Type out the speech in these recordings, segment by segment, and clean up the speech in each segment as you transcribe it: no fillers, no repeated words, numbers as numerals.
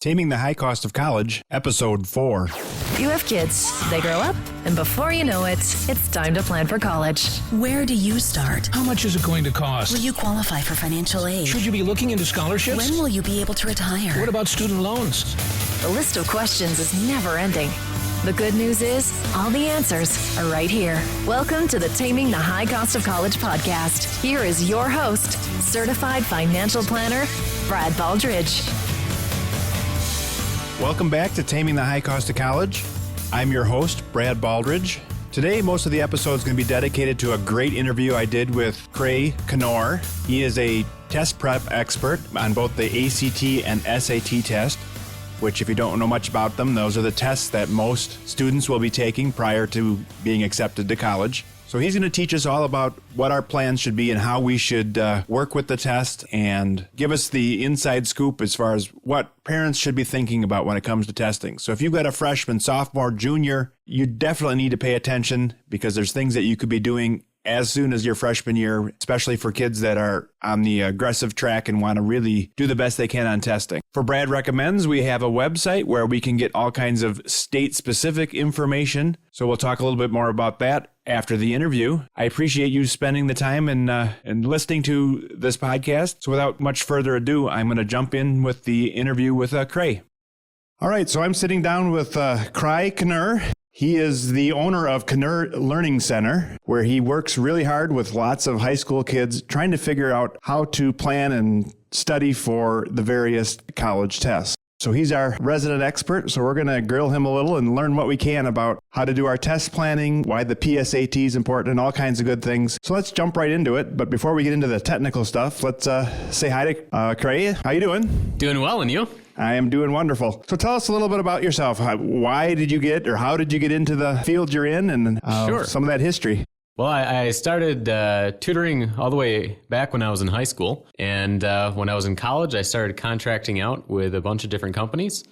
Taming the High Cost of College, Ep004. You have kids, they grow up, and before you know it, it's time to plan for college. Where do you start? How much is it going to cost? Will you qualify for financial aid? Should you be looking into scholarships? When will you be able to retire? What about student loans? The list of questions is never ending. The good news is, all the answers are right here. Welcome to the Taming the High Cost of College podcast. Here is your host, certified financial planner, Brad Baldridge. Welcome back to Taming the High Cost of College. I'm your host, Brad Baldridge. Today, most of the episode is going to be dedicated to a great interview I did with Kreigh Knerr. He is a test prep expert on both the ACT and SAT test, which if you don't know much about them, those are the tests that most students will be taking prior to being accepted to college. So he's going to teach us all about what our plans should be and how we should work with the test and give us the inside scoop as far as what parents should be thinking about when it comes to testing. So if you've got a freshman, sophomore, junior, you definitely need to pay attention because there's things that you could be doing as soon as your freshman year, especially for kids that are on the aggressive track and want to really do the best they can on testing. For Brad Recommends, we have a website where we can get all kinds of state-specific information. So we'll talk a little bit more about that after the interview. I appreciate you spending the time and listening to this podcast. So without much further ado, I'm going to jump in with the interview with Kreigh. All right, so I'm sitting down with Kreigh Knerr. He is the owner of Knerr Learning Center, where he works really hard with lots of high school kids trying to figure out how to plan and study for the various college tests. So he's our resident expert, so we're going to grill him a little and learn what we can about how to do our test planning, why the PSAT is important, and all kinds of good things. So let's jump right into it. But before we get into the technical stuff, let's say hi to Kreigh. How you doing? Doing well, and you? I am doing wonderful. So tell us a little bit about yourself. Why did you get, or how did you get into the field you're in, and Sure. some of that history? Well, I started tutoring all the way back when I was in high school. And when I was in college, I started contracting out with a bunch of different companies,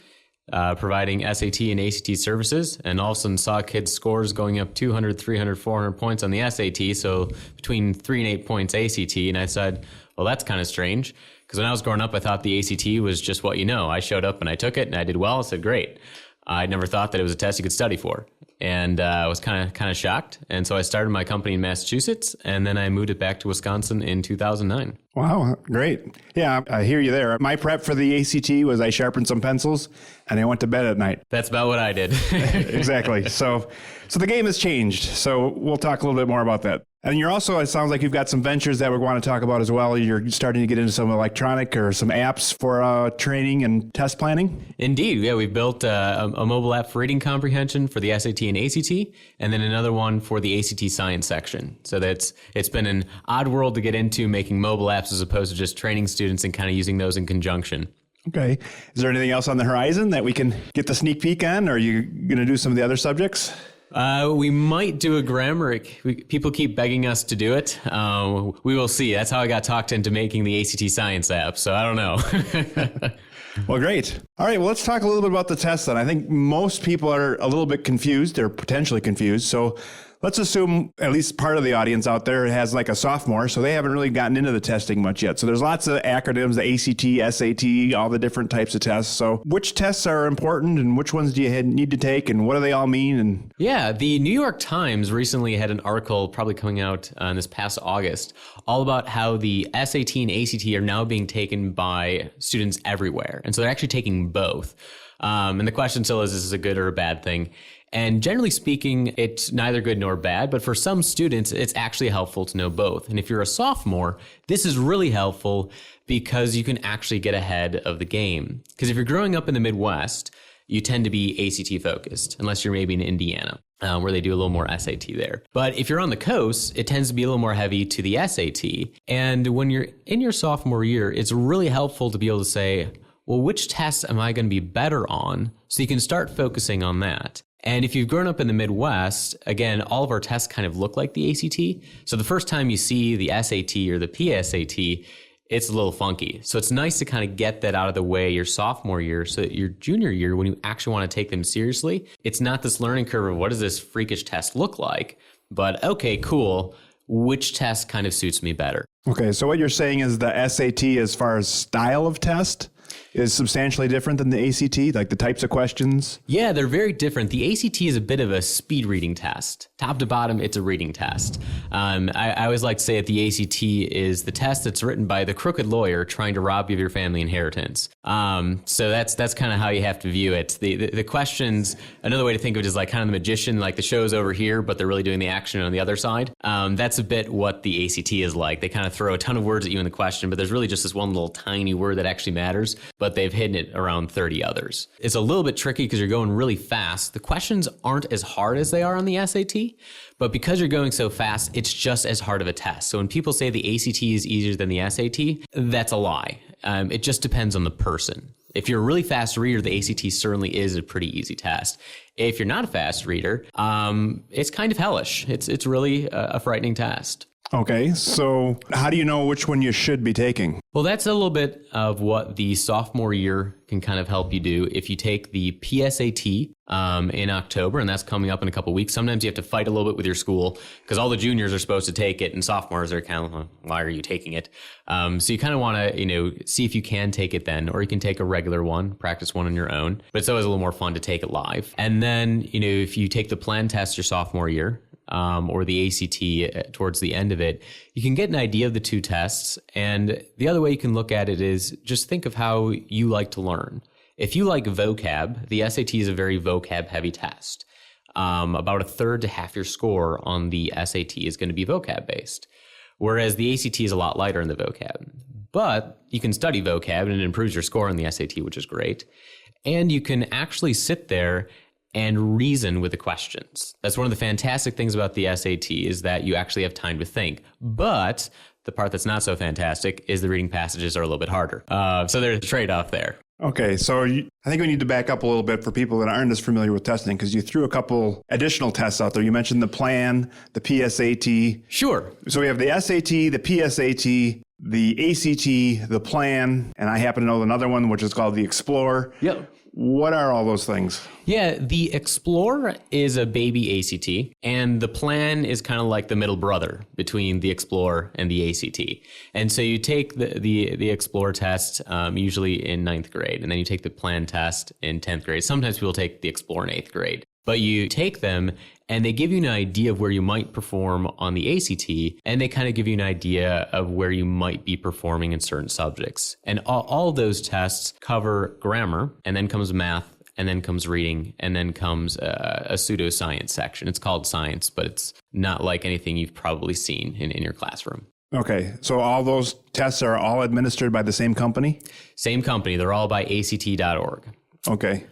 providing SAT and ACT services, and all of a sudden saw kids' scores going up 200, 300, 400 points on the SAT, so between 3 and 8 points ACT. And I said, well, that's kind of strange, because when I was growing up, I thought the ACT was just what you know. I showed up and I took it and I did well. I said, great. I never thought that it was a test you could study for. And I was kind of shocked. And so I started my company in Massachusetts, and then I moved it back to Wisconsin in 2009. Wow, great. Yeah, I hear you there. My prep for the ACT was I sharpened some pencils and I went to bed at night. That's about what I did. Exactly. So the game has changed. So we'll talk a little bit more about that. And you're also, it sounds like you've got some ventures that we want to talk about as well. You're starting to get into some electronic or some apps for training and test planning. Indeed. Yeah, we've built a mobile app for reading comprehension for the SAT and ACT, and then another one for the ACT science section. So it's been an odd world to get into, making mobile apps as opposed to just training students and kind of using those in conjunction. Okay. Is there anything else on the horizon that we can get the sneak peek on? Or are you going to do some of the other subjects? We might do a grammar. People keep begging us to do it. We will see. That's how I got talked into making the ACT science app. So I don't know. Well, great. All right. Well, let's talk a little bit about the test then. I think most people are a little bit confused or potentially confused. So let's assume at least part of the audience out there has like a sophomore, so they haven't really gotten into the testing much yet. So there's lots of acronyms, the ACT, SAT, all the different types of tests. So which tests are important and which ones do you need to take and what do they all mean? And yeah, the New York Times recently had an article probably coming out this past August all about how the SAT and ACT are now being taken by students everywhere. And so they're actually taking both. And the question still is this a good or a bad thing? And generally speaking, it's neither good nor bad, but for some students, it's actually helpful to know both. And if you're a sophomore, this is really helpful because you can actually get ahead of the game. Because if you're growing up in the Midwest, you tend to be ACT focused, unless you're maybe in Indiana, where they do a little more SAT there. But if you're on the coast, it tends to be a little more heavy to the SAT. And when you're in your sophomore year, it's really helpful to be able to say, well, which tests am I going to be better on? So you can start focusing on that. And if you've grown up in the Midwest, again, all of our tests kind of look like the ACT. So the first time you see the SAT or the PSAT, it's a little funky. So it's nice to kind of get that out of the way your sophomore year so that your junior year, when you actually want to take them seriously, it's not this learning curve of what does this freakish test look like, but okay, cool. Which test kind of suits me better? Okay, so what you're saying is the SAT as far as style of test is substantially different than the ACT, like the types of questions? Yeah, they're very different. The ACT is a bit of a speed reading test. Top to bottom, it's a reading test. I always like to say that the ACT is the test that's written by the crooked lawyer trying to rob you of your family inheritance. So that's kind of how you have to view it. The questions, another way to think of it is like kind of the magician, like the show's over here, but they're really doing the action on the other side. That's a bit what the ACT is like. They kind of throw a ton of words at you in the question, but there's really just this one little tiny word that actually matters, but they've hidden it around 30 others. It's a little bit tricky because you're going really fast. The questions aren't as hard as they are on the SAT, but because you're going so fast, it's just as hard of a test. So when people say the ACT is easier than the SAT, that's a lie. It just depends on the person. If you're a really fast reader, the ACT certainly is a pretty easy test. If you're not a fast reader, it's kind of hellish. It's really a frightening test. Okay, so how do you know which one you should be taking? Well, that's a little bit of what the sophomore year can kind of help you do. If you take the PSAT in October, and that's coming up in a couple of weeks, sometimes you have to fight a little bit with your school because all the juniors are supposed to take it and sophomores are kind of, why are you taking it? So you kind of want to, see if you can take it then, or you can take a regular one, practice one on your own. But it's always a little more fun to take it live. And then, if you take the plan test your sophomore year, or the ACT towards the end of it, you can get an idea of the two tests. And the other way you can look at it is just think of how you like to learn. If you like vocab, the SAT is a very vocab heavy test. About a third to half your score on the SAT is going to be vocab based, whereas the ACT is a lot lighter in the vocab. But you can study vocab and it improves your score on the SAT, which is great. And you can actually sit there and reason with the questions. That's one of the fantastic things about the SAT is that you actually have time to think. But the part that's not so fantastic is the reading passages are a little bit harder. So there's a trade-off there. Okay, so I think we need to back up a little bit for people that aren't as familiar with testing because you threw a couple additional tests out there. You mentioned the plan, the PSAT. Sure. So we have the SAT, the PSAT, the ACT, the plan, and I happen to know another one, which is called the Explore. Yep. What are all those things? Yeah, the Explore is a baby ACT, and the plan is kind of like the middle brother between the Explore and the ACT. And so you take the Explore test usually in 9th grade, and then you take the plan test in 10th grade. Sometimes people take the Explore in 8th grade. But you take them and they give you an idea of where you might perform on the ACT, and they kind of give you an idea of where you might be performing in certain subjects. And all those tests cover grammar, and then comes math, and then comes reading, and then comes a pseudoscience section. It's called science, but it's not like anything you've probably seen in your classroom. Okay, so all those tests are all administered by the same company? Same company. They're all by act.org. Okay.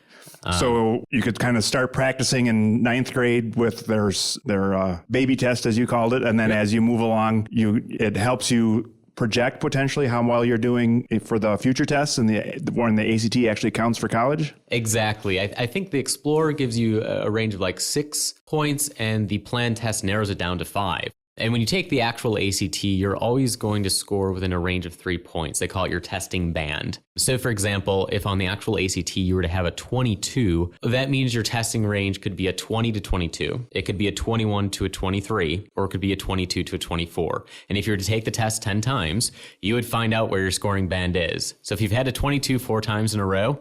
So you could kind of start practicing in 9th grade with their baby test, as you called it, and then as you move along, it helps you project potentially how well you're doing for the future tests, and when the ACT actually counts for college? Exactly. I think the Explorer gives you a range of like 6 points, and the plan test narrows it down to 5. And when you take the actual ACT, you're always going to score within a range of 3 points. They call it your testing band. So for example, if on the actual ACT you were to have a 22, that means your testing range could be a 20 to 22. It could be a 21 to a 23, or it could be a 22 to a 24. And if you were to take the test 10 times, you would find out where your scoring band is. So if you've had a 22 4 times in a row,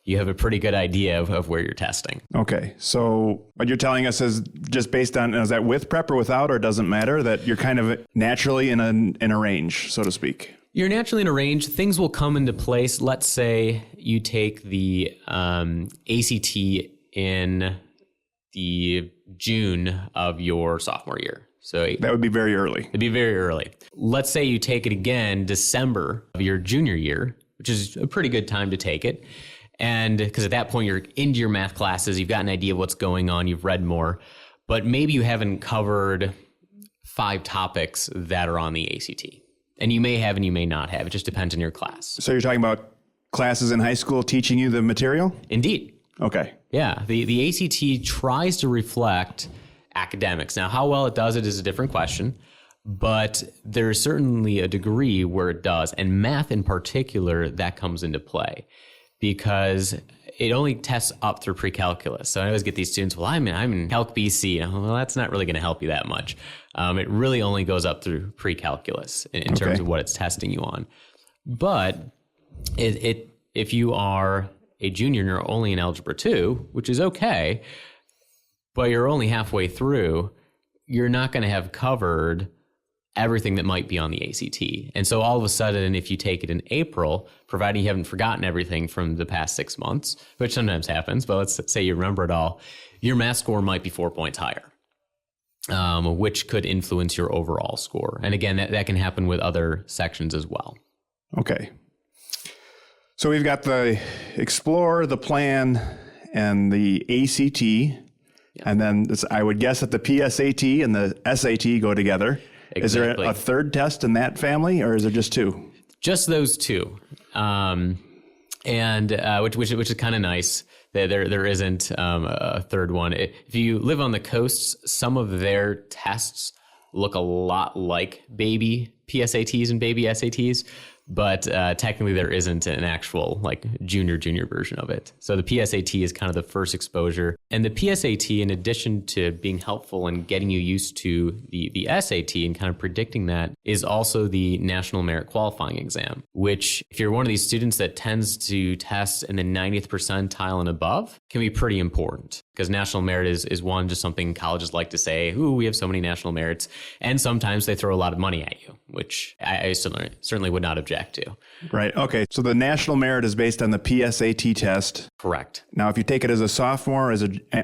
you have a pretty good idea of where you're testing. Okay. So what you're telling us is just based on, is that with prep or without, or doesn't matter, that you're kind of naturally in a range, so to speak? You're naturally in a range. Things will come into place. Let's say you take the ACT in the June of your sophomore year. So that would be very early. It'd be very early. Let's say you take it again December of your junior year, which is a pretty good time to take it. And because at that point you're into your math classes, you've got an idea of what's going on, you've read more, but maybe you haven't covered 5 topics that are on the ACT. And you may have and you may not have. It just depends on your class. So you're talking about classes in high school teaching you the material? Indeed. Okay. Yeah. The ACT tries to reflect academics. Now, how well it does it is a different question, but there's certainly a degree where it does. And math in particular, that comes into play, because it only tests up through pre-calculus. So I always get these students, well, I'm in Calc BC. And I'm like, well, that's not really going to help you that much. It really only goes up through pre-calculus in terms of what it's testing you on. But it if you are a junior and you're only in Algebra 2, which is okay, but you're only halfway through, you're not going to have covered everything that might be on the ACT. And so all of a sudden, if you take it in April, providing you haven't forgotten everything from the past 6 months, which sometimes happens, but let's say you remember it all, your math score might be 4 points higher, which could influence your overall score. And again, that can happen with other sections as well. Okay. So we've got the Explore, the Plan, and the ACT. Yep. And then I would guess that the PSAT and the SAT go together. Exactly. Is there a third test in that family, or is there just two? Just those two, which is kind of nice. There isn't a third one. If you live on the coasts, some of their tests look a lot like baby PSATs and baby SATs, but technically there isn't an actual like junior version of it. So the PSAT is kind of the first exposure. And the PSAT, in addition to being helpful in getting you used to the SAT and kind of predicting that, is also the National Merit Qualifying Exam, which if you're one of these students that tends to test in the 90th percentile and above, can be pretty important. Because national merit is one, just something colleges like to say, ooh, we have so many national merits. And sometimes they throw a lot of money at you, which I certainly would not object to. Right. Okay. So the national merit is based on the PSAT test. Correct. Now, if you take it as a sophomore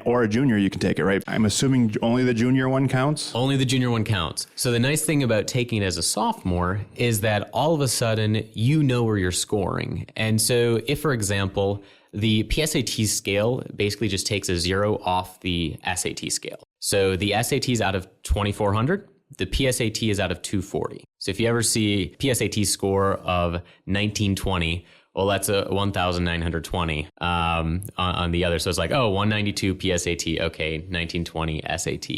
or a junior, you can take it, right? I'm assuming only the junior one counts? Only the junior one counts. So the nice thing about taking it as a sophomore is that all of a sudden you know where you're scoring. And so if, for example, the PSAT scale basically just takes a 0 off the SAT scale. So the SAT is out of 2,400. The PSAT is out of 240. So if you ever see PSAT score of 1920, well, that's a 1,920 on the other. So it's like, 192 PSAT. Okay, 1920 SAT.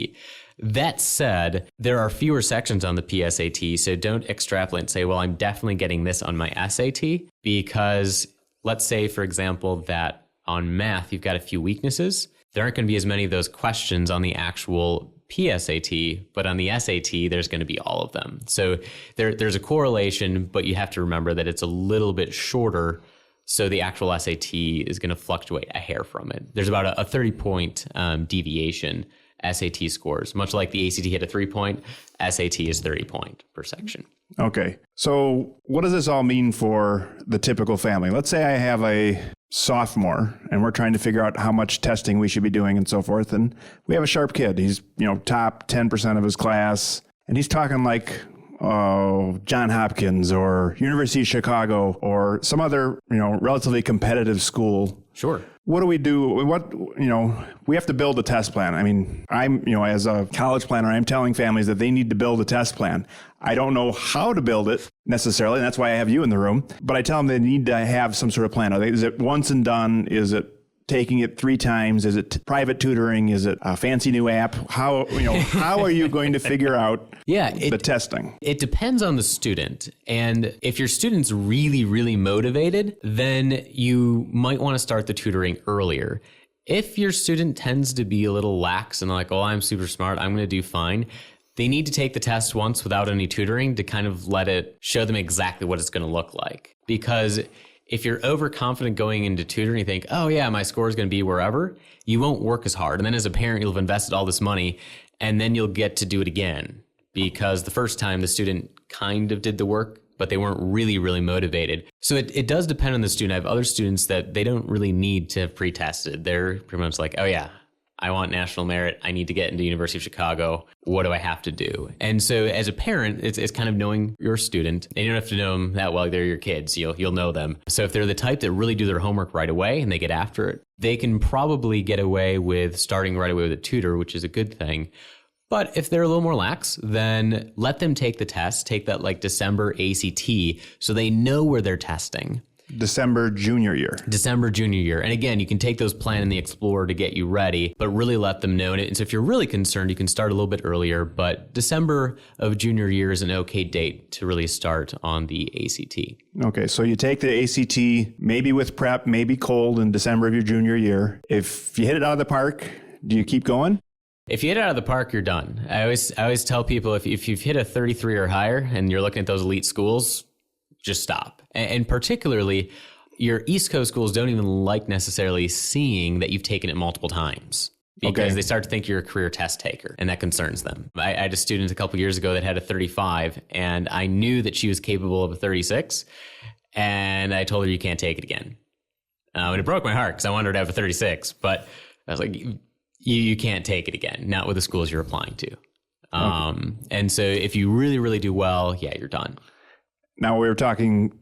That said, there are fewer sections on the PSAT, so don't extrapolate and say, well, I'm definitely getting this on my SAT, because let's say, for example, that on math, you've got a few weaknesses. There aren't going to be as many of those questions on the actual PSAT, but on the SAT, there's going to be all of them. So there's a correlation, but you have to remember that it's a little bit shorter. So the actual SAT is going to fluctuate a hair from it. There's about a 30-point deviation SAT scores. Much like the ACT hit a 3-point, SAT is 30-point per section. Okay. So what does this all mean for the typical family? Let's say I have a sophomore and we're trying to figure out how much testing we should be doing and so forth. And we have a sharp kid. He's, top 10% of his class. And he's talking like, John Hopkins or University of Chicago or some other, relatively competitive school. Sure. What do we do? We have to build a test plan. I mean, as a college planner, I'm telling families that they need to build a test plan. I don't know how to build it necessarily, and that's why I have you in the room. But I tell them they need to have some sort of plan. Is it once and done? Is it taking it 3 times? Is it private tutoring? Is it a fancy new app? How are you going to figure out the testing? It depends on the student. And if your student's really, really motivated, then you might want to start the tutoring earlier. If your student tends to be a little lax and like, I'm super smart, I'm going to do fine, they need to take the test once without any tutoring to kind of let it show them exactly what it's going to look like. Because if you're overconfident going into tutoring, you think, my score is going to be wherever, you won't work as hard. And then as a parent, you'll have invested all this money and then you'll get to do it again. Because the first time the student kind of did the work, but they weren't really, really motivated. So it does depend on the student. I have other students that they don't really need to have pre-tested. They're pretty much like, I want national merit. I need to get into University of Chicago. What do I have to do? And so as a parent, it's kind of knowing your student. And you don't have to know them that well. They're your kids. You'll know them. So if they're the type that really do their homework right away and they get after it, they can probably get away with starting right away with a tutor, which is a good thing. But if they're a little more lax, then let them take the test, take that like December ACT so they know where they're testing. December junior year. And again, you can take those Plan and the Explorer to get you ready, but really let them know. And so if you're really concerned, you can start a little bit earlier, but December of junior year is an okay date to really start on the ACT. Okay, so you take the ACT, maybe with prep, maybe cold in December of your junior year. If you hit it out of the park, do you keep going? If you hit it out of the park, you're done. I always tell people if you've hit a 33 or higher and you're looking at those elite schools, just stop. And particularly, your East Coast schools don't even like necessarily seeing that you've taken it multiple times. Because they start to think you're a career test taker, and that concerns them. I had a student a couple years ago that had a 35, and I knew that she was capable of a 36, and I told her you can't take it again. And it broke my heart because I wanted her to have a 36, but I was like, you can't take it again, not with the schools you're applying to. And so if you really, really do well, yeah, you're done. Now we were talking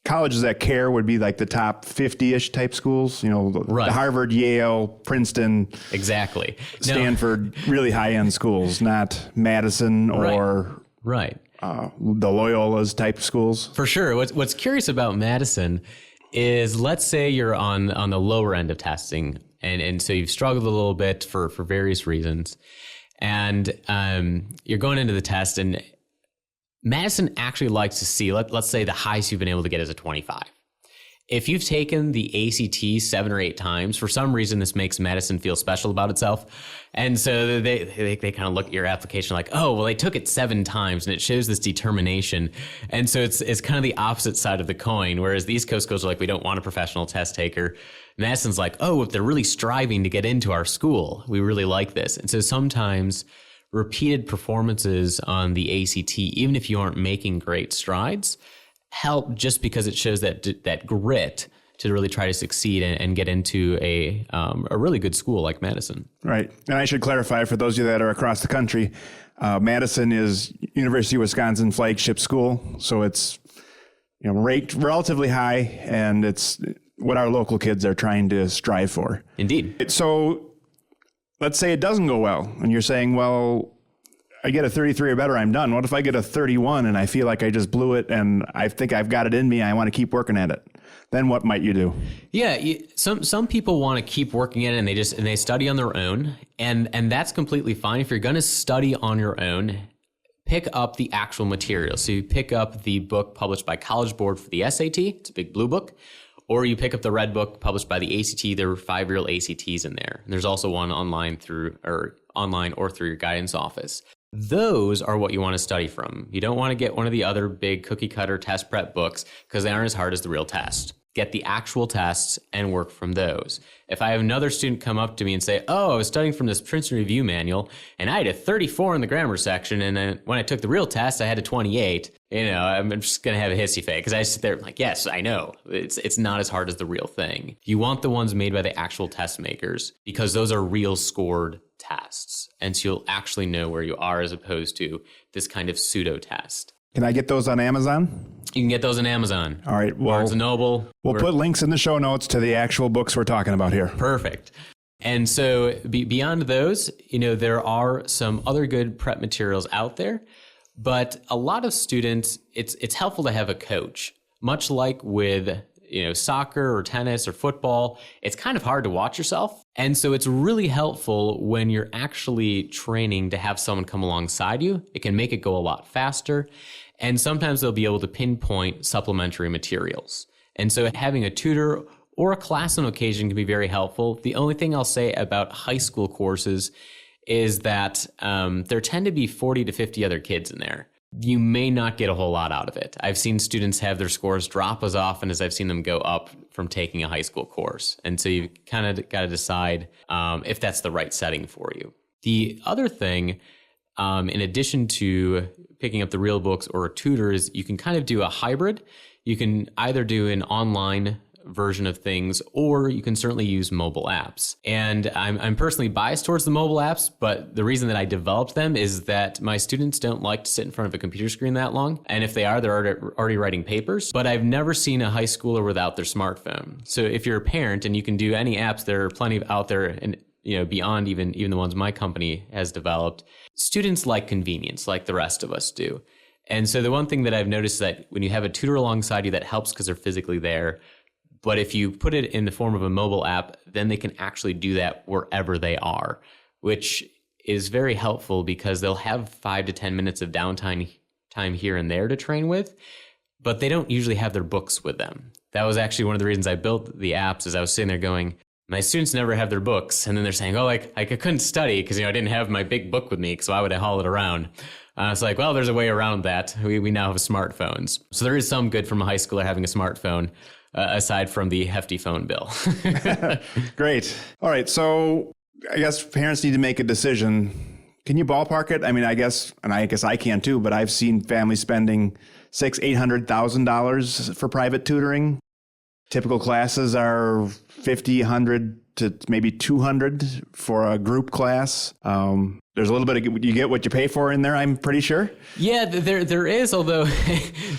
colleges that care would be like the top 50-ish type schools, you know, the Harvard, Yale, Princeton. Exactly. Stanford, really high-end schools, not Madison or the Loyolas type schools. For sure. What's curious about Madison is, let's say you're on the lower end of testing, and so you've struggled a little bit for various reasons, and you're going into the test, and Madison actually likes to see, let's say the highest you've been able to get is a 25. If you've taken the ACT 7 or 8 times, for some reason, this makes Madison feel special about itself. And so they kind of look at your application like, oh, well, they took it 7 times, and it shows this determination. And so it's kind of the opposite side of the coin, whereas the East Coast schools are like, we don't want a professional test taker. Madison's like, oh, if they're really striving to get into our school, we really like this. And so sometimes repeated performances on the ACT, even if you aren't making great strides, help just because it shows that grit to really try to succeed and get into a really good school like Madison. Right. And I should clarify for those of you that are across the country, Madison is University of Wisconsin flagship school. So it's ranked relatively high, and it's what our local kids are trying to strive for. Indeed. So let's say it doesn't go well, and you're saying, well, I get a 33 or better, I'm done. What if I get a 31 and I feel like I just blew it and I think I've got it in me, I want to keep working at it? Then what might you do? Yeah, some people want to keep working at it, and they study on their own, and that's completely fine. If you're going to study on your own, pick up the actual material. So you pick up the book published by College Board for the SAT. It's a big blue book. Or you pick up the red book published by the ACT. There are 5 real ACTs in there. And there's also one online or through your guidance office. Those are what you want to study from. You don't want to get one of the other big cookie cutter test prep books because they aren't as hard as the real test. Get the actual tests and work from those. If I have another student come up to me and say, oh, I was studying from this Princeton Review manual and I had a 34 in the grammar section, and then when I took the real test, I had a 28, I'm just going to have a hissy fit because I sit there like, yes, I know. It's not as hard as the real thing. You want the ones made by the actual test makers because those are real scored tests. And so you'll actually know where you are as opposed to this kind of pseudo test. Can I get those on Amazon? You can get those on Amazon. All right. Well, Barnes & Noble. We'll put links in the show notes to the actual books we're talking about here. Perfect. And so beyond those, there are some other good prep materials out there, but a lot of students, it's helpful to have a coach. Much like with soccer or tennis or football, it's kind of hard to watch yourself. And so it's really helpful when you're actually training to have someone come alongside you. It can make it go a lot faster. And sometimes they'll be able to pinpoint supplementary materials. And so having a tutor or a class on occasion can be very helpful. The only thing I'll say about high school courses is that there tend to be 40 to 50 other kids in there. You may not get a whole lot out of it. I've seen students have their scores drop as often as I've seen them go up from taking a high school course. And so you've kind of got to decide if that's the right setting for you. The other thing, in addition to picking up the real books or a tutor, is you can kind of do a hybrid. You can either do an online version of things, or you can certainly use mobile apps. And I'm personally biased towards the mobile apps, but the reason that I developed them is that my students don't like to sit in front of a computer screen that long. And if they are, they're already writing papers. But I've never seen a high schooler without their smartphone. So if you're a parent and you can do any apps, there are plenty of out there, and beyond even the ones my company has developed. Students like convenience, like the rest of us do. And so the one thing that I've noticed is that when you have a tutor alongside you, that helps because they're physically there. But if you put it in the form of a mobile app, then they can actually do that wherever they are, which is very helpful because they'll have 5 to 10 minutes of downtime here and there to train with, but they don't usually have their books with them. That was actually one of the reasons I built the apps, is I was sitting there going, my students never have their books. And then they're saying, oh, I couldn't study because I didn't have my big book with me, so why would I haul it around? It's like, well, there's a way around that. We now have smartphones. So there is some good from a high schooler having a smartphone. aside from the hefty phone bill. Great. All right. So I guess parents need to make a decision. Can you ballpark it? I mean, I guess I can too, but I've seen families spending $800,000 for private tutoring. Typical classes are 50, 100 to maybe 200 for a group class. There's a little bit of, you get what you pay for in there, I'm pretty sure. Yeah, there is, although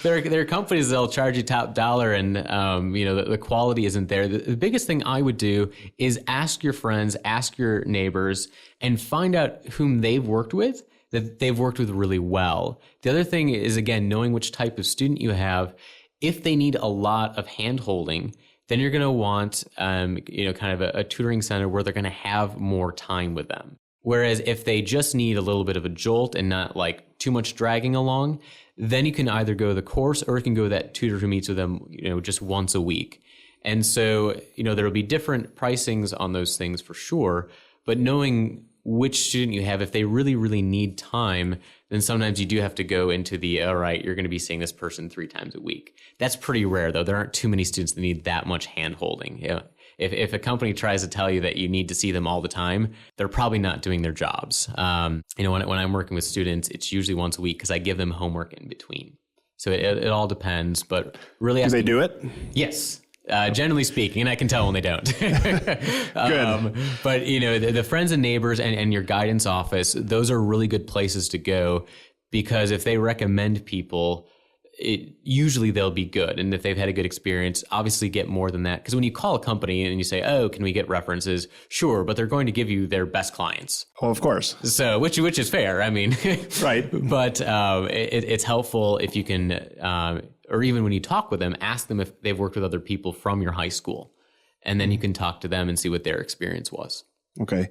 there are companies that'll charge you top dollar and, the quality isn't there. The biggest thing I would do is ask your friends, ask your neighbors, and find out whom they've worked with, that they've worked with really well. The other thing is, again, knowing which type of student you have. If they need a lot of hand-holding, then you're going to want, kind of a tutoring center where they're going to have more time with them. Whereas if they just need a little bit of a jolt and not like too much dragging along, then you can either go the course or you can go that tutor who meets with them, just once a week. And so, there will be different pricings on those things for sure, but knowing which student you have, if they really, really need time, then sometimes you do have to go into all right, you're going to be seeing this person 3 times a week. That's pretty rare, though. There aren't too many students that need that much hand-holding. If a company tries to tell you that you need to see them all the time, they're probably not doing their jobs. When I'm working with students, it's usually once a week because I give them homework in between. So it all depends, but really... Do they do it? Yes. Generally speaking, and I can tell when they don't. Good. But, the friends and neighbors and your guidance office, those are really good places to go because if they recommend people, usually they'll be good. And if they've had a good experience, obviously get more than that. Because when you call a company and you say, oh, can we get references? Sure, but they're going to give you their best clients. Oh, of course. So, which is fair. I mean, right. But it's helpful if you can, or even when you talk with them, ask them if they've worked with other people from your high school. And then you can talk to them and see what their experience was. Okay.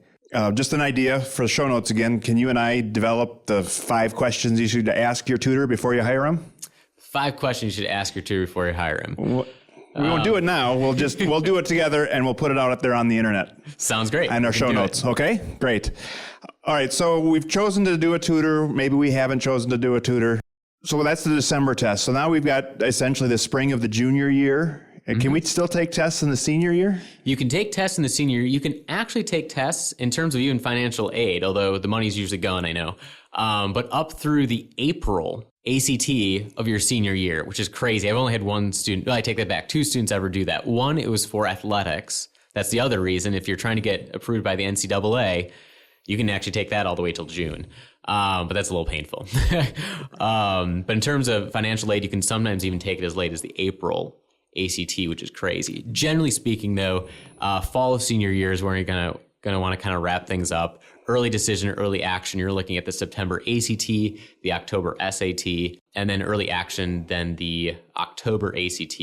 Just an idea for the show notes again. Can you and I develop the 5 questions you should ask your tutor before you hire him? 5 questions you should ask your tutor before you hire him. We won't do it now. We'll do it together and we'll put it out there on the internet. Sounds great. And our show notes. Okay, great. All right. So we've chosen to do a tutor. Maybe we haven't chosen to do a tutor. So that's the December test. So now we've got essentially the spring of the junior year. Can we still take tests in the senior year? You can take tests in the senior year. You can actually take tests in terms of even financial aid, although the money's usually gone, I know. But up through the April ACT of your senior year, which is crazy. I've only had one student, I take that back, 2 students ever do that. One, it was for athletics. That's the other reason. If you're trying to get approved by the NCAA, you can actually take that all the way till June. But that's a little painful. But in terms of financial aid, you can sometimes even take it as late as the April ACT, which is crazy. Generally speaking, though, fall of senior year is where you're going to want to kind of wrap things up. Early decision, early action, you're looking at the September ACT, the October SAT, and then early action, then the October ACT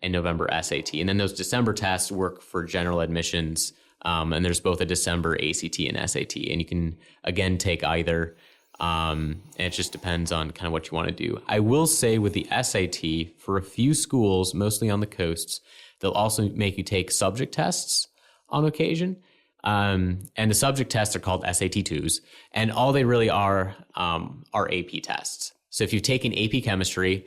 and November SAT. And then those December tests work for general admissions. And there's both a December ACT and SAT. And you can, again, take either. And it just depends on kind of what you want to do. I will say with the SAT, for a few schools, mostly on the coasts, they'll also make you take subject tests on occasion. And the subject tests are called SAT-2s. And all they really are AP tests. So if you've taken AP chemistry,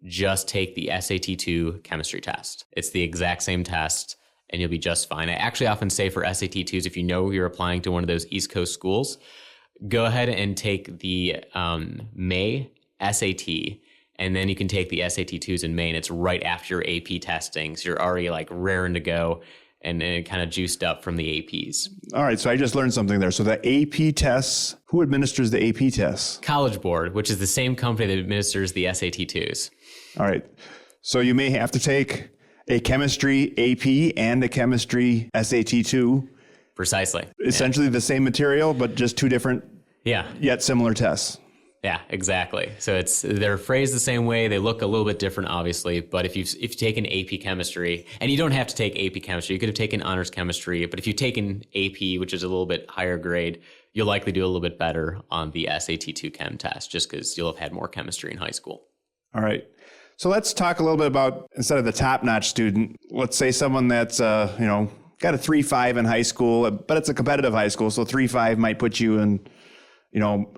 just take the SAT-2 chemistry test. It's the exact same test, and you'll be just fine. I actually often say for SAT-2s, if you know you're applying to one of those East Coast schools, go ahead and take the May SAT, and then you can take the SAT-2s in May, and it's right after your AP testing. So you're already like raring to go and kind of juiced up from the APs. All right, so I just learned something there. So the AP tests, who administers the AP tests? College Board, which is the same company that administers the SAT-2s. All right, so you may have to take a chemistry AP and a chemistry SAT-2. Precisely. Essentially the same material, but just 2 different, yet similar tests. Yeah, exactly. So they're phrased the same way. They look a little bit different, obviously. But if you've taken AP chemistry, and you don't have to take AP chemistry, you could have taken honors chemistry. But if you've taken AP, which is a little bit higher grade, you'll likely do a little bit better on the SAT-2 chem test, just because you'll have had more chemistry in high school. All right. So let's talk a little bit about, instead of the top-notch student, let's say someone that's got a 3.5 in high school, but it's a competitive high school, so 3.5 might put you in,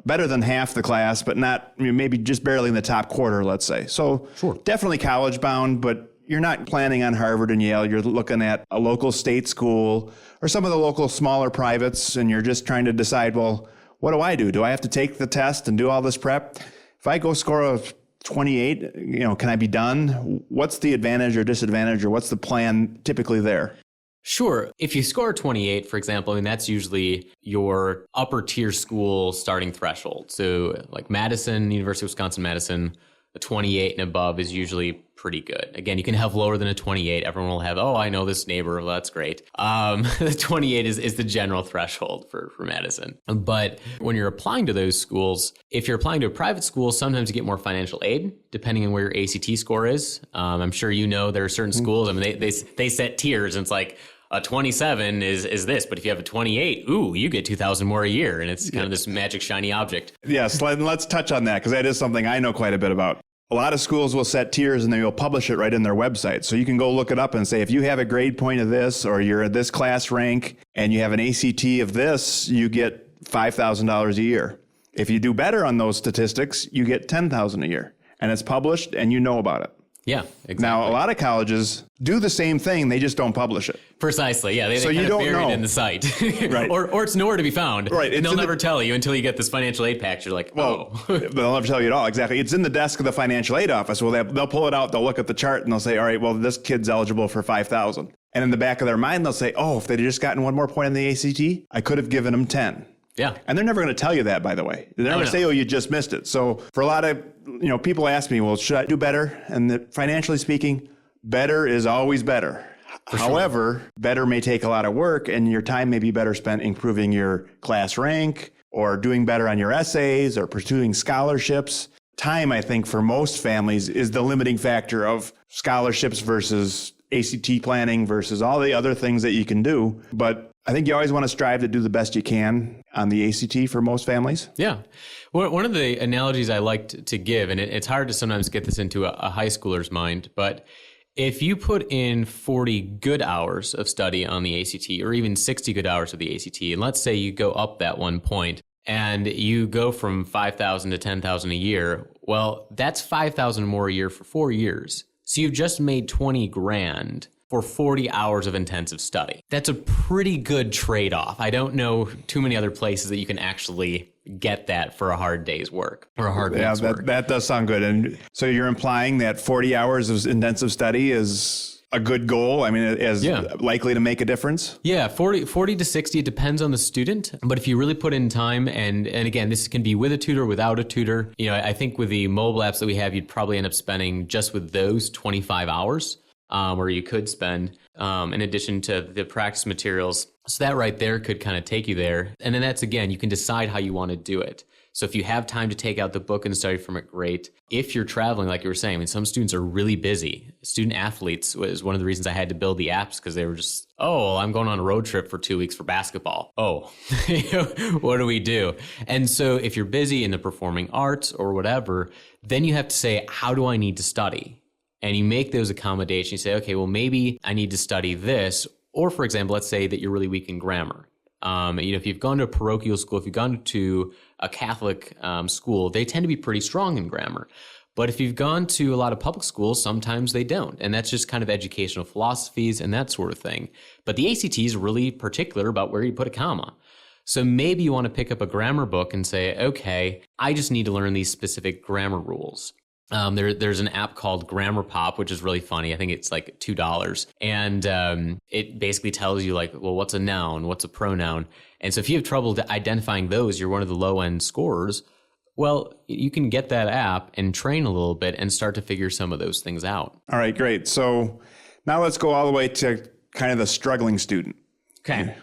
better than half the class, but not, maybe just barely in the top quarter, let's say. So sure. Definitely college bound, but you're not planning on Harvard and Yale. You're looking at a local state school or some of the local smaller privates, and you're just trying to decide, well, what do I do? Do I have to take the test and do all this prep? If I go score a 28, can I be done? What's the advantage or disadvantage, or what's the plan typically there? Sure. If you score 28, for example, that's usually your upper tier school starting threshold. So like Madison, University of Wisconsin-Madison, a 28 and above is usually pretty good. Again, you can have lower than a 28. Everyone will have, I know this neighbor. Well, that's great. The 28 is the general threshold for Madison. But when you're applying to those schools, if you're applying to a private school, sometimes you get more financial aid, depending on where your ACT score is. I'm sure there are certain schools, they set tiers, and it's like, a 27 is this, but if you have a 28, you get $2,000 more a year, and it's kind of this magic shiny object. Yes, let's touch on that, because that is something I know quite a bit about. A lot of schools will set tiers and they will publish it right in their website. So you can go look it up and say, if you have a grade point of this, or you're at this class rank and you have an ACT of this, you get $5,000 a year. If you do better on those statistics, you get $10,000 a year, and it's published and you know about it. Yeah, exactly. Now, a lot of colleges do the same thing. They just don't publish it. Precisely. Yeah. They so kind you of don't bury know it in the site. Right. Or it's nowhere to be found. Right. And they'll never tell you until you get this financial aid package. You're like, They'll never tell you at all. Exactly. It's in the desk of the financial aid office. Well, they'll pull it out. They'll look at the chart and they'll say, all right, well, this kid's eligible for $5,000. And in the back of their mind, they'll say, if they'd just gotten one more point on the ACT, I could have given them 10. Yeah. And they're never going to tell you that, by the way. They're never going to say, you just missed it. So for a lot of, people ask me, well, should I do better? And financially speaking, better is always better. However, better may take a lot of work, and your time may be better spent improving your class rank or doing better on your essays or pursuing scholarships. Time, I think, for most families is the limiting factor of scholarships versus ACT planning versus all the other things that you can do. But I think you always want to strive to do the best you can on the ACT for most families. Yeah. One of the analogies I like to give, and it's hard to sometimes get this into a high schooler's mind, but if you put in 40 good hours of study on the ACT, or even 60 good hours of the ACT, and let's say you go up that 1 point and you go from $5,000 to $10,000 a year, well, that's $5,000 more a year for 4 years. So you've just made $20,000 for 40 hours of intensive study. That's a pretty good trade-off. I don't know too many other places that you can actually get that for a hard day's work or a hard week's work. That does sound good. And so you're implying that 40 hours of intensive study is a good goal? I mean, is likely to make a difference? Yeah, 40 to 60, it depends on the student. But if you really put in time, and again, this can be with a tutor, without a tutor. I think with the mobile apps that we have, you'd probably end up spending just with those 25 hours. Where you could spend, in addition to the practice materials. So that right there could kind of take you there. And then that's, again, you can decide how you want to do it. So if you have time to take out the book and study from it, great. If you're traveling, like you were saying, some students are really busy. Student athletes was one of the reasons I had to build the apps, because they were just, I'm going on a road trip for 2 weeks for basketball. What do we do? And so if you're busy in the performing arts or whatever, then you have to say, how do I need to study? And you make those accommodations. You say, okay, well, maybe I need to study this. Or, for example, let's say that you're really weak in grammar. If you've gone to a parochial school, if you've gone to a Catholic school, they tend to be pretty strong in grammar. But if you've gone to a lot of public schools, sometimes they don't. And that's just kind of educational philosophies and that sort of thing. But the ACT is really particular about where you put a comma. So maybe you want to pick up a grammar book and say, okay, I just need to learn these specific grammar rules. There's an app called Grammar Pop, which is really funny. I think it's like $2. And it basically tells you what's a noun? What's a pronoun? And so if you have trouble identifying those, you're one of the low end scorers. Well, you can get that app and train a little bit and start to figure some of those things out. All right, great. So now let's go all the way to kind of the struggling student. Okay.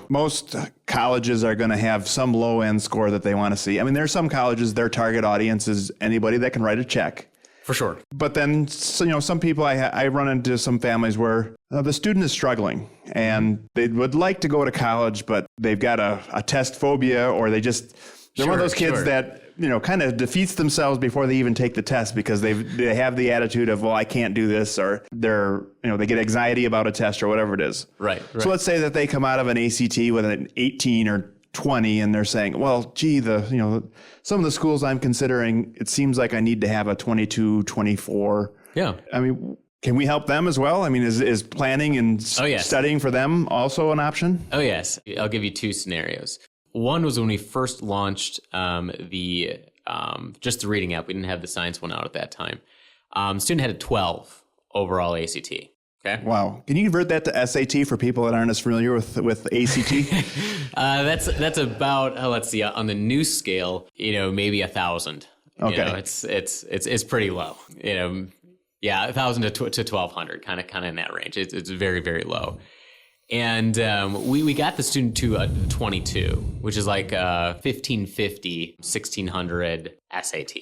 Most colleges are going to have some low-end score that they want to see. I mean, there are some colleges, their target audience is anybody that can write a check. For sure. But then, some people, I run into some families where the student is struggling and they would like to go to college, but they've got a test phobia, or they're one of those kids that, kind of defeats themselves before they even take the test, because they have the attitude of, well, I can't do this, or they get anxiety about a test or whatever it is. Right. So let's say that they come out of an ACT with an 18 or 20 and they're saying, well, gee, some of the schools I'm considering, it seems like I need to have a 22, 24. Yeah. I mean, Can we help them as well? I mean, is planning and yes. studying for them also an option? Oh, yes. I'll give you two scenarios. One was when we first launched just the reading app. We didn't have the science one out at that time. Student had a 12 overall ACT. Okay. Wow. Can you convert that to SAT for people that aren't as familiar with ACT? That's about, let's see, on the new scale, maybe 1,000. Okay. It's pretty low. 1,000 to 1,200, kind of in that range. It's very, very low. And we got the student to a 22, which is like 1,550, 1,600 SAT.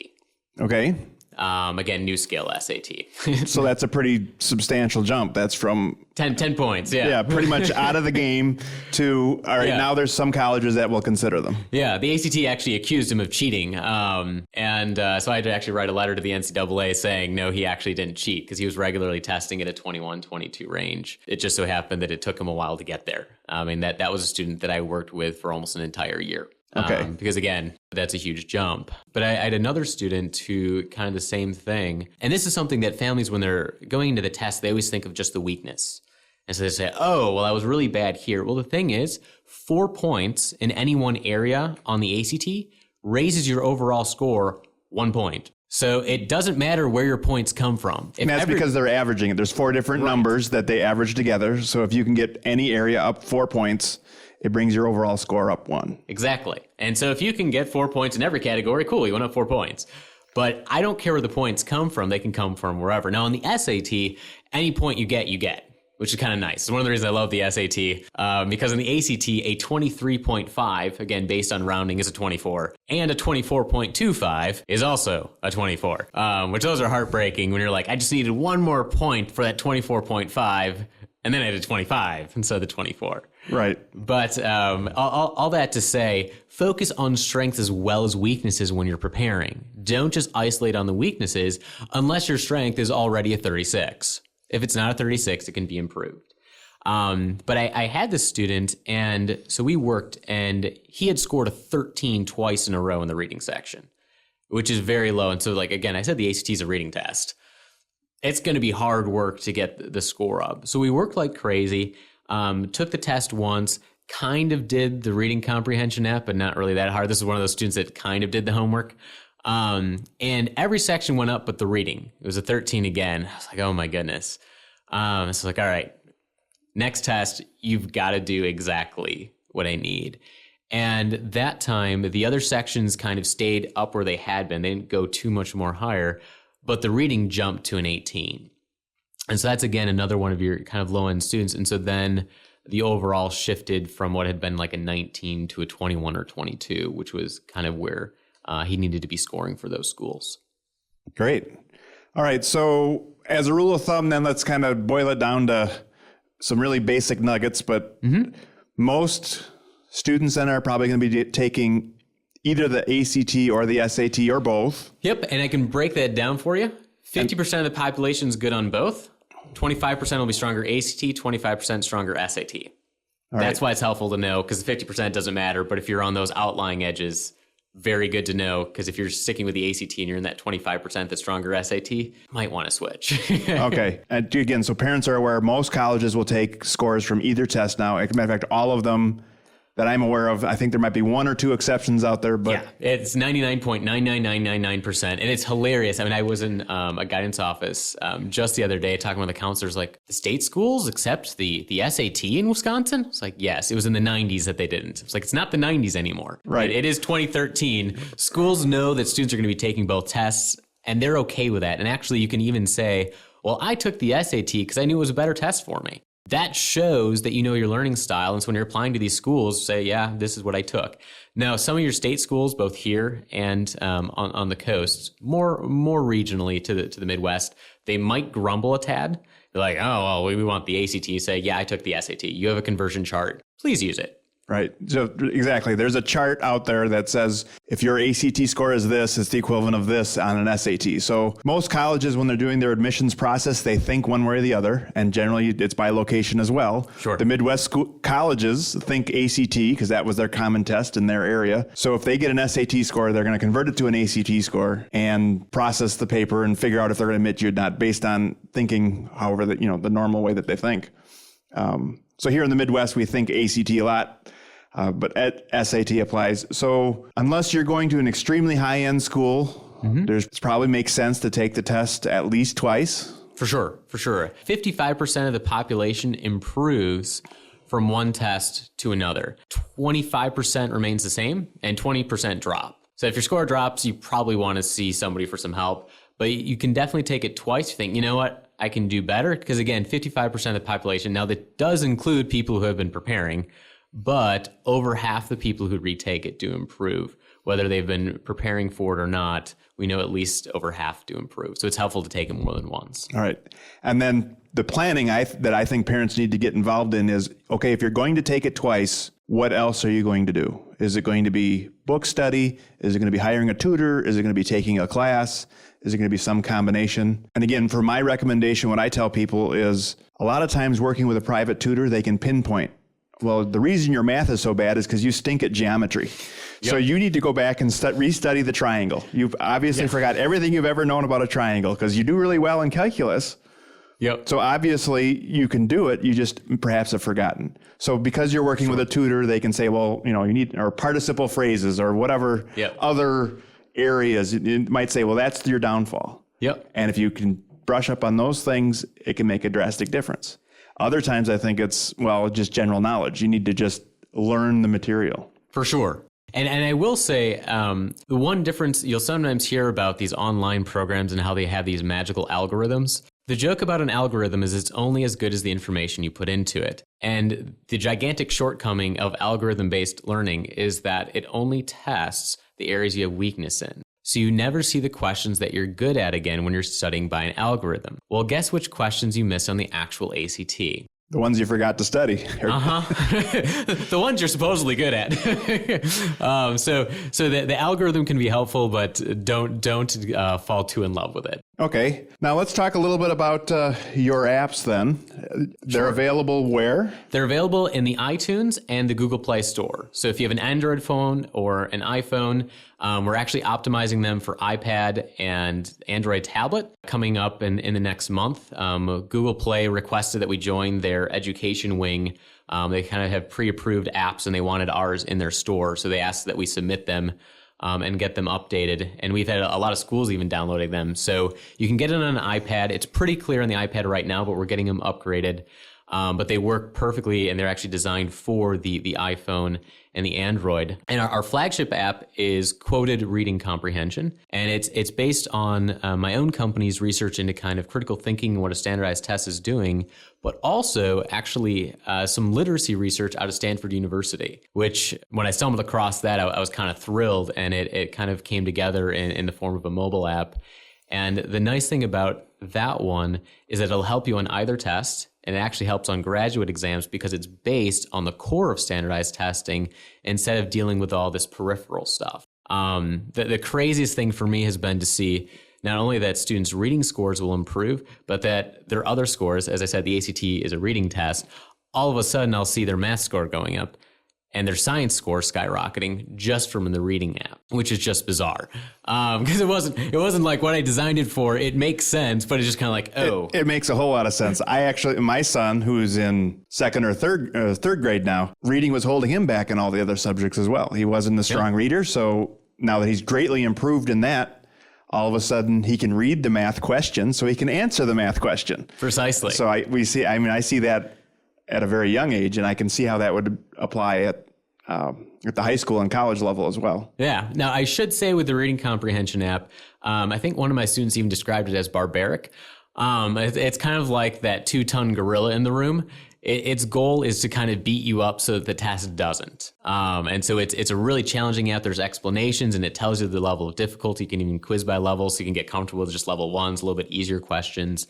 Okay. Again, new scale SAT. So that's a pretty substantial jump. That's from 10 points. Yeah. Yeah, pretty much out of the game to, all right, now there's some colleges that will consider them. Yeah, the ACT actually accused him of cheating. So I had to actually write a letter to the NCAA saying, no, he actually didn't cheat because he was regularly testing at a 21, 22 range. It just so happened that it took him a while to get there. That was a student that I worked with for almost an entire year. Okay. Because again, that's a huge jump. But I had another student who kind of the same thing. And this is something that families, when they're going into the test, they always think of just the weakness. And so they say, oh, well, I was really bad here. Well, the thing is, 4 points in any one area on the ACT raises your overall score 1 point. So it doesn't matter where your points come from. And that's because they're averaging it. There's 4 different numbers that they average together. So if you can get any area up 4 points, it brings your overall score up 1. Exactly. And so if you can get 4 points in every category, cool, you went up 4 points. But I don't care where the points come from. They can come from wherever. Now, on the SAT, any point you get, which is kind of nice. It's one of the reasons I love the SAT, because in the ACT, a 23.5, again, based on rounding, is a 24, and a 24.25 is also a 24, which those are heartbreaking when you're like, I just needed 1 more point for that 24.5, and then I did 25 instead of the 24. Right. But all that to say, focus on strengths as well as weaknesses when you're preparing. Don't just isolate on the weaknesses unless your strength is already a 36. If it's not a 36, it can be improved. But I had this student, and so we worked, and he had scored a 13 twice in a row in the reading section, which is very low. And so, like, again, I said the ACT is a reading test. It's going to be hard work to get the score up. So we worked like crazy, took the test once, kind of did the reading comprehension app, but not really that hard. This is one of those students that kind of did the homework. And every section went up but the reading. It was a 13 again. I was like, oh my goodness. So I was like, all right, next test, you've got to do exactly what I need. And that time, the other sections kind of stayed up where they had been. They didn't go too much more higher, but the reading jumped to an 18. And so that's, again, another one of your kind of low-end students. And so then the overall shifted from what had been like a 19 to a 21 or 22, which was kind of where he needed to be scoring for those schools. Great. All right. So as a rule of thumb, then let's kind of boil it down to some really basic nuggets. But most students then are probably going to be taking either the ACT or the SAT or both. Yep. And I can break that down for you. 50% of the population is good on both. 25% will be stronger ACT, 25% stronger SAT. That's why it's helpful to know, because 50% doesn't matter. But if you're on those outlying edges, very good to know, because if you're sticking with the ACT and you're in that 25% that's stronger SAT, might want to switch. Okay. And again, so parents are aware most colleges will take scores from either test now. As a matter of fact, all of them that I'm aware of, I think there might be 1 or 2 exceptions out there, but yeah, it's 99.99999%, and it's hilarious. I mean, I was in a guidance office just the other day talking with the counselors, like, the state schools accept the SAT in Wisconsin? It's like, yes, it was in the 90s that they didn't. It's like, it's not the 90s anymore. Right. It is 2013. Schools know that students are going to be taking both tests, and they're okay with that. And actually, you can even say, well, I took the SAT because I knew it was a better test for me. That shows that you know your learning style. And so when you're applying to these schools, say, yeah, this is what I took. Now, some of your state schools, both here and on the coast, more regionally to the Midwest, they might grumble a tad. They're like, oh, well, we want the ACT. You say, yeah, I took the SAT. You have a conversion chart. Please use it. Right. So exactly. There's a chart out there that says if your ACT score is this, it's the equivalent of this on an SAT. So most colleges, when they're doing their admissions process, they think one way or the other. And generally it's by location as well. Sure. The Midwest colleges think ACT because that was their common test in their area. So if they get an SAT score, they're going to convert it to an ACT score and process the paper and figure out if they're going to admit you or not based on thinking, however, the normal way that they think. So here in the Midwest, we think ACT a lot. But SAT applies. So unless you're going to an extremely high-end school, it probably makes sense to take the test at least twice. For sure. 55% of the population improves from one test to another. 25% remains the same, and 20% drop. So if your score drops, you probably want to see somebody for some help. But you can definitely take it twice. You think, you know what, I can do better. Because again, 55% of the population, now that does include people who have been preparing, but over half the people who retake it do improve. Whether they've been preparing for it or not, we know at least over half do improve. So it's helpful to take it more than once. All right. And then the planning that I think parents need to get involved in is, okay, if you're going to take it twice, what else are you going to do? Is it going to be book study? Is it going to be hiring a tutor? Is it going to be taking a class? Is it going to be some combination? And again, for my recommendation, what I tell people is a lot of times working with a private tutor, they can pinpoint, well, the reason your math is so bad is because you stink at geometry. Yep. So you need to go back and restudy the triangle. You've obviously forgot everything you've ever known about a triangle because you do really well in calculus. Yep. So obviously you can do it. You just perhaps have forgotten. So because you're working with a tutor, they can say, well, you need or participle phrases or whatever other areas. It might say, well, that's your downfall. Yep. And if you can brush up on those things, it can make a drastic difference. Other times I think it's, just general knowledge. You need to just learn the material. For sure. And I will say, the one difference you'll sometimes hear about these online programs and how they have these magical algorithms. The joke about an algorithm is it's only as good as the information you put into it. And the gigantic shortcoming of algorithm-based learning is that it only tests the areas you have weakness in. So you never see the questions that you're good at again when you're studying by an algorithm. Well, guess which questions you miss on the actual ACT? The ones you forgot to study. The ones you're supposedly good at. So the algorithm can be helpful, but don't fall too in love with it. Okay. Now let's talk a little bit about your apps then. They're available where? They're available in the iTunes and the Google Play Store. So if you have an Android phone or an iPhone, we're actually optimizing them for iPad and Android tablet coming up in the next month. Google Play requested that we join their education wing. They kind of have pre-approved apps and they wanted ours in their store. So they asked that we submit them and get them updated. And we've had a lot of schools even downloading them. So you can get it on an iPad. It's pretty clear on the iPad right now, but we're getting them upgraded. But they work perfectly, and they're actually designed for the iPhone and the Android. And our flagship app is Quoted Reading Comprehension, and it's based on my own company's research into kind of critical thinking and what a standardized test is doing, but also actually some literacy research out of Stanford University, which when I stumbled across that, I was kind of thrilled, and it kind of came together in the form of a mobile app. And the nice thing about that one is that it'll help you on either test, and it actually helps on graduate exams because it's based on the core of standardized testing instead of dealing with all this peripheral stuff. The craziest thing for me has been to see not only that students' reading scores will improve, but that their other scores, as I said, the ACT is a reading test, all of a sudden I'll see their math score going up and their science score skyrocketing just from the reading app, which is just bizarre. Because it wasn't like what I designed it for. It makes sense, but it's just kind of like, oh. It makes a whole lot of sense. My son, who's in second or third grade now, reading was holding him back in all the other subjects as well. He wasn't a strong reader, so now that he's greatly improved in that, all of a sudden he can read the math question, so he can answer the math question. Precisely. So I see that at a very young age, and I can see how that would apply at the high school and college level as well. Yeah. Now, I should say with the reading comprehension app, I think one of my students even described it as barbaric. It's kind of like that 2-ton gorilla in the room. Its goal is to kind of beat you up so that the test doesn't. And so it's a really challenging app. There's explanations, and it tells you the level of difficulty. You can even quiz by level, so you can get comfortable with just level 1s, a little bit easier questions.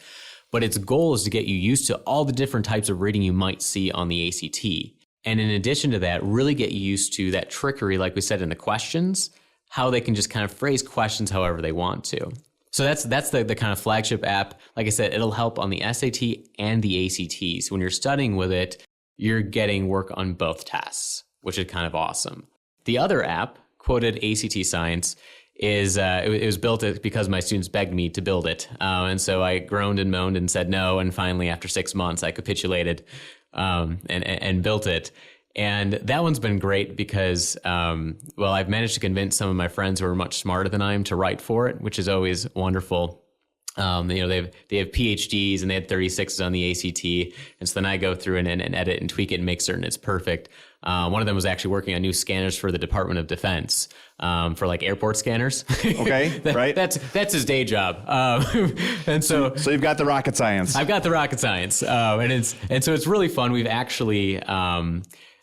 But its goal is to get you used to all the different types of reading you might see on the ACT. And in addition to that, really get used to that trickery, like we said in the questions, how they can just kind of phrase questions however they want to. So that's the kind of flagship app. Like I said, it'll help on the SAT and the ACT. So when you're studying with it, you're getting work on both tests, which is kind of awesome. The other app, Quoted ACT Science, is it was built because my students begged me to build it. And so I groaned and moaned and said no. And finally, after 6 months, I capitulated and built it. And that one's been great because, I've managed to convince some of my friends who are much smarter than I am to write for it, which is always wonderful. They have PhDs and they had 36s on the ACT. And so then I go through and edit and tweak it and make certain it's perfect. One of them was actually working on new scanners for the Department of Defense, for like airport scanners. Okay, right. That's his day job. And so you've got the rocket science. I've got the rocket science. And so it's really fun. We've actually,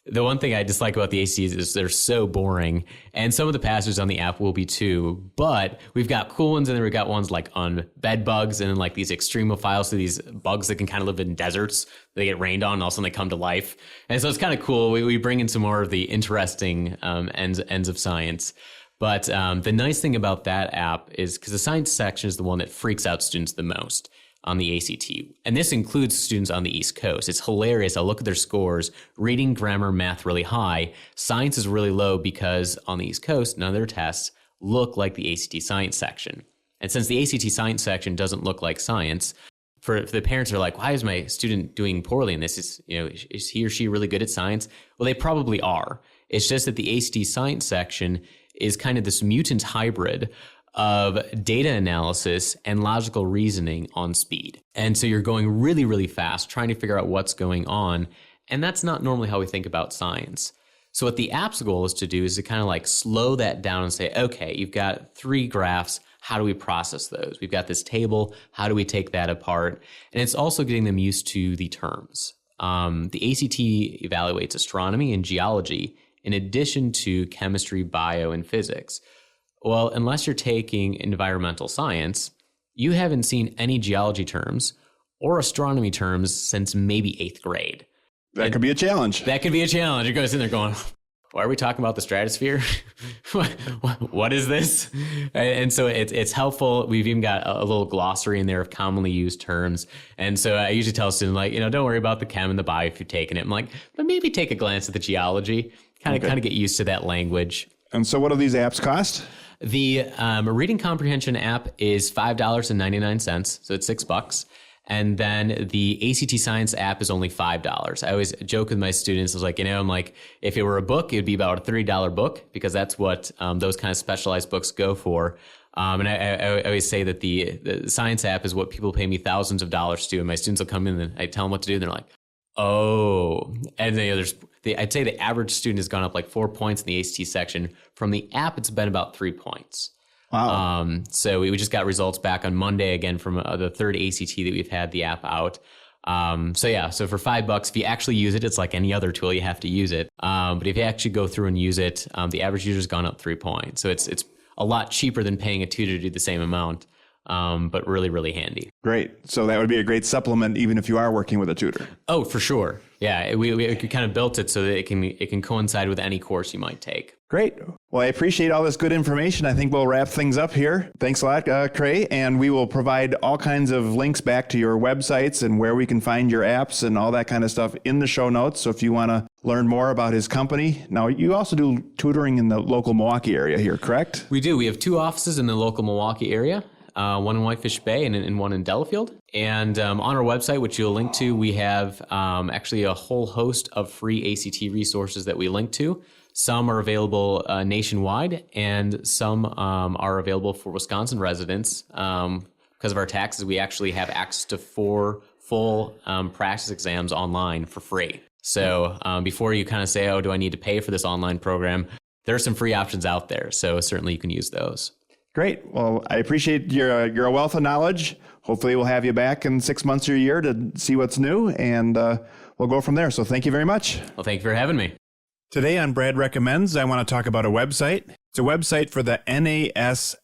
the one thing I dislike about the ACTs is they're so boring, and some of the passages on the app will be too, but we've got cool ones, and then we've got ones like on bed bugs and then like these extremophiles, so these bugs that can kind of live in deserts. They get rained on and all of a sudden they come to life. And so it's kind of cool. We bring in some more of the interesting ends of science. But the nice thing about that app is because the science section is the one that freaks out students the most on the ACT. And this includes students on the East Coast. It's hilarious. I'll look at their scores. Reading, grammar, math really high. Science is really low because on the East Coast, none of their tests look like the ACT science section. And since the ACT science section doesn't look like science, for the parents are like, why is my student doing poorly in this? Is he or she really good at science? Well, they probably are. It's just that the ACT science section is kind of this mutant hybrid of data analysis and logical reasoning on speed. And so you're going really, really fast, trying to figure out what's going on. And that's not normally how we think about science. So what the app's goal is to do is to kind of like slow that down and say, okay, you've got 3 graphs. How do we process those? We've got this table. How do we take that apart? And it's also getting them used to the terms. The ACT evaluates astronomy and geology in addition to chemistry, bio, and physics. Well, unless you're taking environmental science, you haven't seen any geology terms or astronomy terms since maybe 8th grade. That could be a challenge. That could be a challenge. You're going to sit there going, why are we talking about the stratosphere? What is this? And so it's helpful. We've even got a little glossary in there of commonly used terms. And so I usually tell students, like, don't worry about the chem and the bio if you've taken it. I'm like, but maybe take a glance at the geology, kind of get used to that language. And so what do these apps cost? The reading comprehension app is $5.99, so it's $6. And then the ACT Science app is only $5. I always joke with my students. I was like, I'm like, if it were a book, it would be about a $30 book because that's what those kind of specialized books go for. And I always say that the science app is what people pay me thousands of dollars to. And my students will come in and I tell them what to do. And they're like, oh, and I'd say the average student has gone up like 4 points in the ACT section. From the app, it's been about 3 points. Wow. So we just got results back on Monday again from the 3rd ACT that we've had the app out. So for $5, if you actually use it, it's like any other tool, you have to use it. But if you actually go through and use it, the average user's gone up 3 points. So it's a lot cheaper than paying a tutor to do the same amount. But really, really handy. Great. So that would be a great supplement even if you are working with a tutor. Oh, for sure. Yeah, we kind of built it so that it can coincide with any course you might take. Great. Well, I appreciate all this good information. I think we'll wrap things up here. Thanks a lot, Kreigh. And we will provide all kinds of links back to your websites and where we can find your apps and all that kind of stuff in the show notes. So if you want to learn more about his company. Now, you also do tutoring in the local Milwaukee area here, correct? We do. We have 2 offices in the local Milwaukee area. One in Whitefish Bay and one in Delafield. And on our website, which you'll link to, we have actually a whole host of free ACT resources that we link to. Some are available nationwide, and some are available for Wisconsin residents. Because of our taxes, we actually have access to 4 full practice exams online for free. So before you kind of say, oh, do I need to pay for this online program? There are some free options out there. So certainly you can use those. Great. Well, I appreciate your wealth of knowledge. Hopefully we'll have you back in 6 months or a year to see what's new, and we'll go from there. So thank you very much. Well, thank you for having me. Today on Brad Recommends, I want to talk about a website. It's a website for the NASFAA,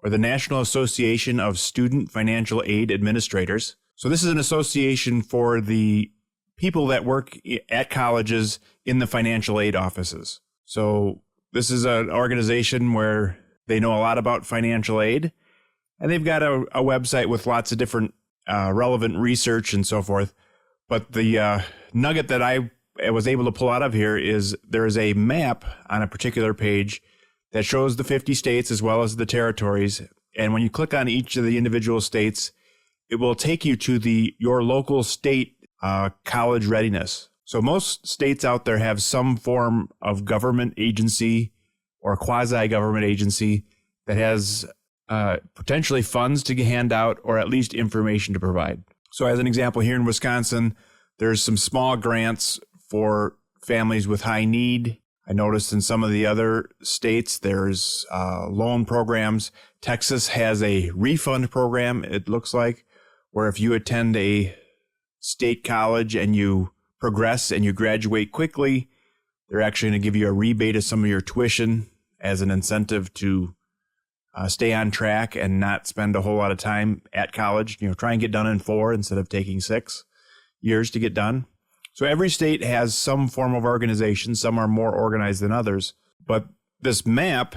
or the National Association of Student Financial Aid Administrators. So this is an association for the people that work at colleges in the financial aid offices. So this is an organization where they know a lot about financial aid, and they've got a website with lots of different relevant research and so forth. But the nugget that I was able to pull out of here is there is a map on a particular page that shows the 50 states as well as the territories. And when you click on each of the individual states, it will take you to your local state college readiness. So most states out there have some form of government agency or quasi-government agency that has potentially funds to hand out or at least information to provide. So as an example, here in Wisconsin, there's some small grants for families with high need. I noticed in some of the other states, there's loan programs. Texas has a refund program, it looks like, where if you attend a state college and you progress and you graduate quickly, they're actually going to give you a rebate of some of your tuition as an incentive to stay on track and not spend a whole lot of time at college. Try and get done in 4 instead of taking 6 years to get done. So every state has some form of organization. Some are more organized than others. But this map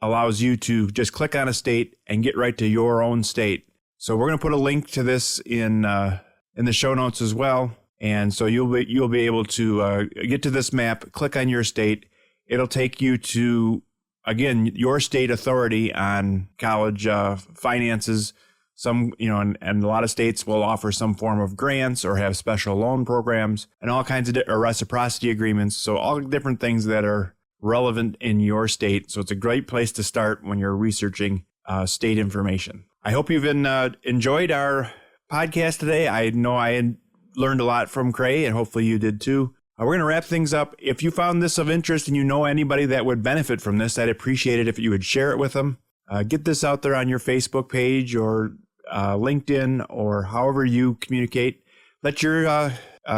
allows you to just click on a state and get right to your own state. So we're going to put a link to this in the show notes as well. And so you'll be able to get to this map, click on your state. It'll take you to, again, your state authority on college finances. Some, and a lot of states will offer some form of grants or have special loan programs and all kinds of reciprocity agreements. So all different things that are relevant in your state. So it's a great place to start when you're researching state information. I hope you've enjoyed our podcast today. I know I learned a lot from Kreigh, and hopefully you did too. We're going to wrap things up. If you found this of interest and you know anybody that would benefit from this, I'd appreciate it if you would share it with them. Get this out there on your Facebook page or LinkedIn or however you communicate. Let your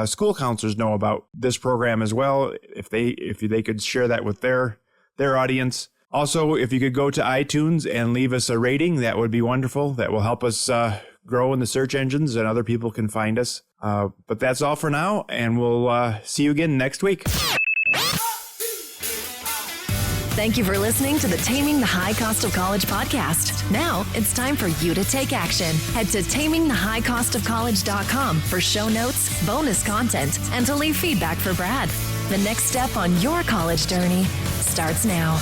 school counselors know about this program as well, if they could share that with their audience. Also, if you could go to iTunes and leave us a rating, that would be wonderful. That will help us grow in the search engines and other people can find us. But that's all for now, and we'll see you again next week. Thank you for listening to the Taming the High Cost of College podcast. Now it's time for you to take action. Head to tamingthehighcostofcollege.com for show notes, bonus content, and to leave feedback for Brad. The next step on your college journey starts now.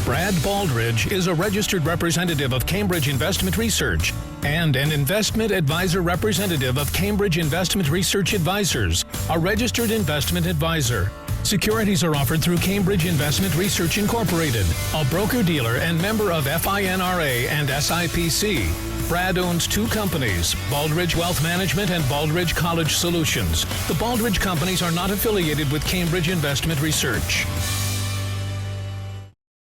Brad Baldridge is a registered representative of Cambridge Investment Research and an investment advisor representative of Cambridge Investment Research Advisors, a registered investment advisor. Securities are offered through Cambridge Investment Research Incorporated, a broker-dealer and member of FINRA and SIPC. Brad owns 2 companies, Baldridge Wealth Management and Baldridge College Solutions. The Baldridge companies are not affiliated with Cambridge Investment Research.